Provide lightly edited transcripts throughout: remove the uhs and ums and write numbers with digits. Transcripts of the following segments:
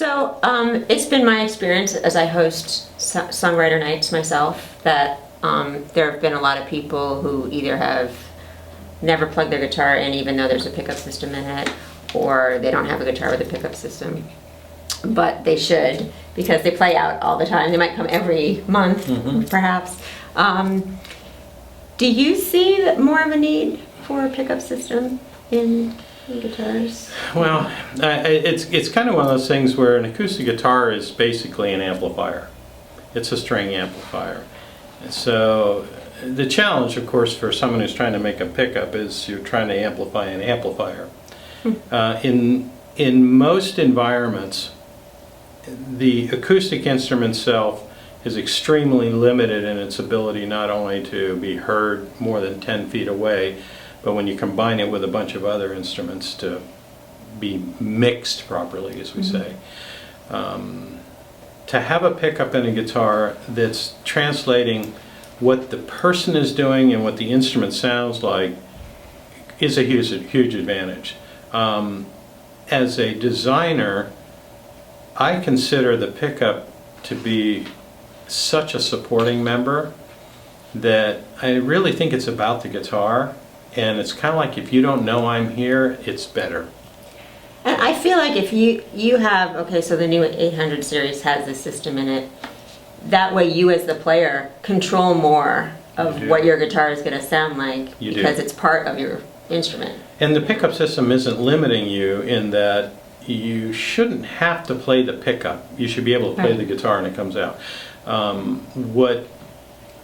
So it's been my experience as I host songwriter nights myself that there have been a lot of people who either have never plugged their guitar in even though there's a pickup system in it, or they don't have a guitar with a pickup system, but they should because they play out all the time. They might come every month, perhaps. Do you see more of a need for a pickup system in guitars? Well, it's kind of one of those things where an acoustic guitar is basically an amplifier. It's a string amplifier. So the challenge, of course, for someone who's trying to make a pickup is you're trying to amplify an amplifier. In most environments, the acoustic instrument itself is extremely limited in its ability not only to be heard more than 10 feet away, but when you combine it with a bunch of other instruments to be mixed properly, as we say. To have a pickup in a guitar that's translating what the person is doing and what the instrument sounds like is a huge advantage. As a designer, I consider the pickup to be such a supporting member that I really think it's about the guitar, and it's kind of like if you don't know I'm here, it's better. And I feel like if you have, okay, so the new 800 series has this system in it, that way you as the player control more of what your guitar is going to sound like because it's part of your instrument. And the pickup system isn't limiting you in that you shouldn't have to play the pickup. You should be able to play the guitar and it comes out. What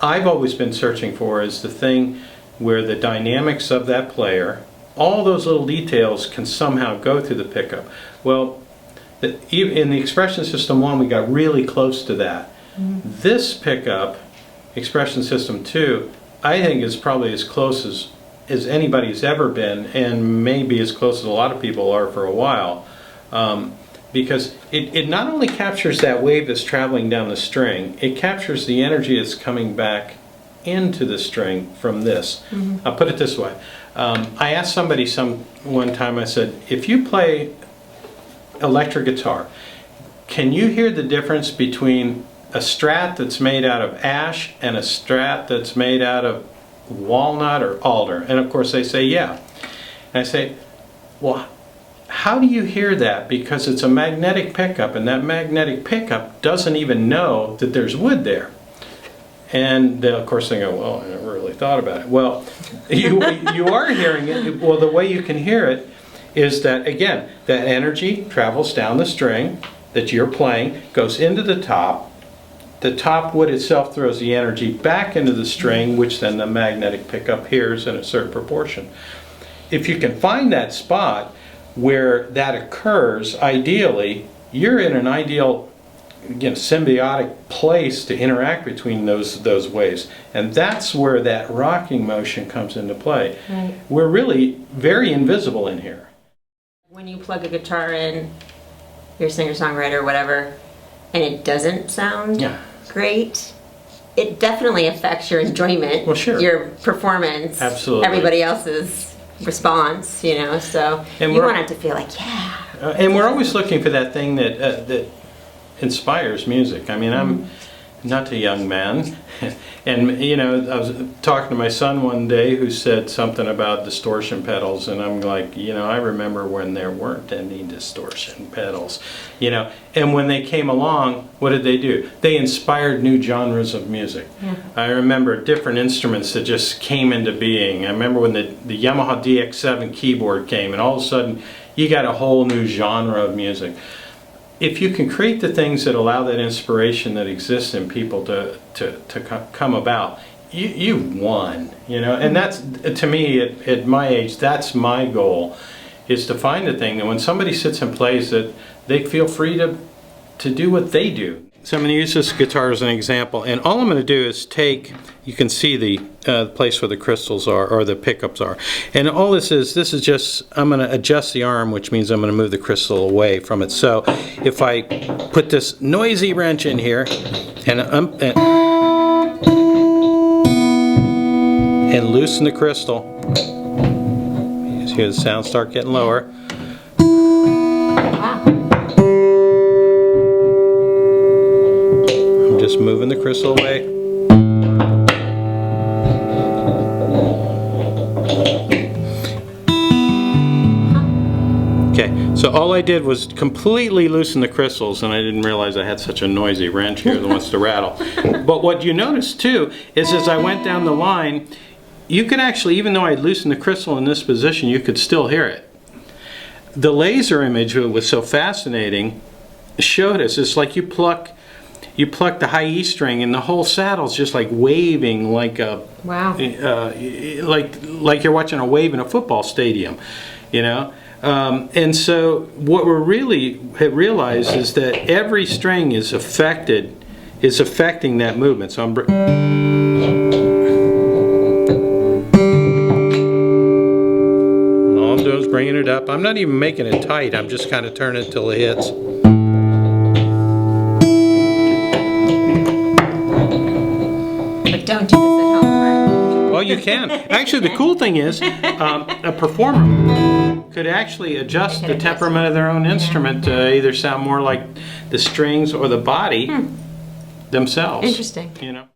I've always been searching for is the thing where the dynamics of that player, all those little details can somehow go through the pickup. Well, in the Expression System 1 we got really close to that. This pickup, Expression System 2, I think is probably as close as anybody's ever been, and maybe as close as a lot of people are for a while. Because it not only captures that wave that's traveling down the string, it captures the energy that's coming back into the string from this. I'll put it this way. I asked somebody one time, I said, if you play electric guitar, can you hear the difference between a Strat that's made out of ash and a Strat that's made out of walnut or alder? And of course they say, yeah. And I say, well, how do you hear that? Because it's a magnetic pickup, and that magnetic pickup doesn't even know that there's wood there. And of course they go, well, I never really thought about it. Well, you are hearing it. Well, the way you can hear it is that, again, that energy travels down the string that you're playing, goes into the top. The top wood itself throws the energy back into the string, which then the magnetic pickup hears in a certain proportion. If you can find that spot where that occurs, ideally, you're in an ideal, again, symbiotic place to interact between those waves. And that's where that rocking motion comes into play. Right. We're really very invisible in here. When you plug a guitar in, you're a singer-songwriter or whatever, and it doesn't sound great, it definitely affects your enjoyment, your performance, everybody else's response, you know, so and you want it to feel like, and we're always looking for that thing that inspires music. I mean, I'm not a young man, and you know, I was talking to my son one day who said something about distortion pedals, and I'm like, you know, I remember when there weren't any distortion pedals, you know, and when they came along, what did they do? They inspired new genres of music. I remember different instruments that just came into being. I remember when the Yamaha DX7 keyboard came, and all of a sudden you got a whole new genre of music. If you can create the things that allow that inspiration that exists in people to come about, you won, you know. And that's, to me, at my age, that's my goal, is to find a thing that when somebody sits and plays that they feel free to do what they do. So I'm going to use this guitar as an example, and all I'm going to do is take, you can see the place where the crystals are, or the pickups are, and all this is just, I'm going to adjust the arm, which means I'm going to move the crystal away from it. So if I put this noisy wrench in here, and loosen the crystal, you hear the sound start getting lower. crystal away. Okay, so all I did was completely loosen the crystals, and I didn't realize I had such a noisy wrench here that wants to rattle. But what you notice too is as I went down the line, you could actually, even though I loosened the crystal in this position, you could still hear it. The laser image, what was so fascinating, showed us it's like you pluck the high E string and the whole saddle's just like waving like a Wow. Like you're watching a wave in a football stadium, you know. And so what we really have realized is that every string is affecting that movement. So all I'm doing is bringing it up. I'm not even making it tight. I'm just kind of turning it till it hits. But don't do this at home, right? Well, you can. Actually, the cool thing is a performer could actually adjust the temperament of their own instrument to either sound more like the strings or the body themselves. Interesting. You know.